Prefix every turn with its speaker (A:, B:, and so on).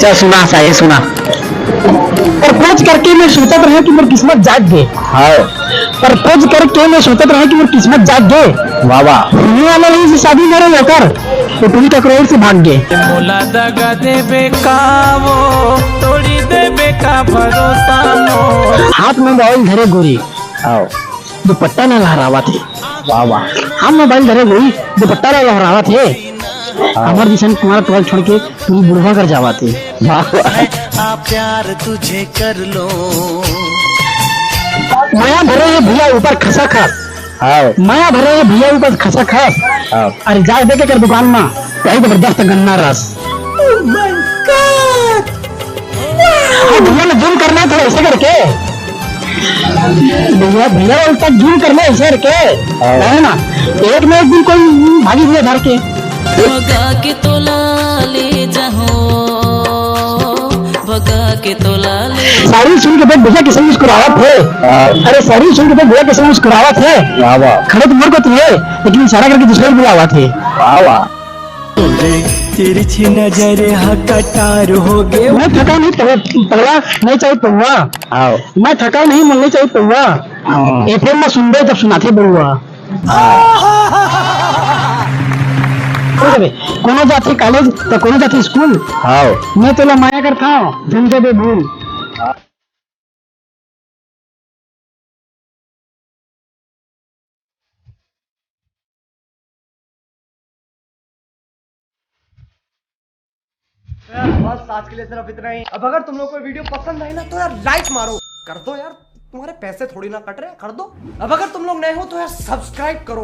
A: चल सुना सा ये सुना। प्रपोज करके मैं सोचत रहा कि मेरी किस्मत जाग गए। हाँ प्रपोज करके मैं सोचत रहा कि मेरी किस्मत जाग गए। वाह वाह होने वाला नहीं से शादी मेरे होकर तो तुम टकरोर से भाग गए।
B: मोला दगा देबे का वो तोड़ी देबे का भरोसा मोर।
A: हाथ में मोबाइल धरे गोरी दुपट्टा न लहरावा थे। वाह वाह हम मोबाइल धरे गोरी दुपट्टा न लहरावा थे। हमार दिशन कुमार टोल छोड़ के तू बुढ़वा कर जावा थे। वाह
B: आ प्यार तुझे कर लो
A: माया भरे ये भैया ऊपर खसा खास। माया भरे ये भैया ऊपर खसा खास। अरे जा देखे कर दुकान में कहीं जबरदस्त गन्ना रस। भैया ने जूम करना था ऐसे करके। भैया भैया तक जूम करना ऐसे करके है ना। एक में एक दिन कोई भागी भैया धर के
C: भगा के तोला ले जाओ भगा के तोला ले।
A: साड़ी सुन के बाद भैया किसे मुस्कुरावत है। अरे साड़ी सुन के बाद भैया किसे मुस्कुरावत है। खड़े तो मोर को थे लेकिन इशारा करके दूसरे को बुलावा थे। वाह वाह
B: तिरछी नजर हकटार हो गए।
A: मैं थका नहीं पगला नहीं चाहिए पौवा। मैं थका नहीं मन नहीं चाहिए पौवा। एफएम में सुन रहे जब सुनाते बउआ। कोनो जाती कॉलेज तो कोनो जाती स्कूल। मैं तो माया करता हूँ झुमके दे भूल।
D: बस आज के लिए सिर्फ इतना ही। अब अगर तुम लोग को वीडियो पसंद आई ना तो यार लाइक मारो कर दो यार। तुम्हारे पैसे थोड़ी ना कट रहे कर दो। अब अगर तुम लोग नए हो तो यार सब्सक्राइब करो।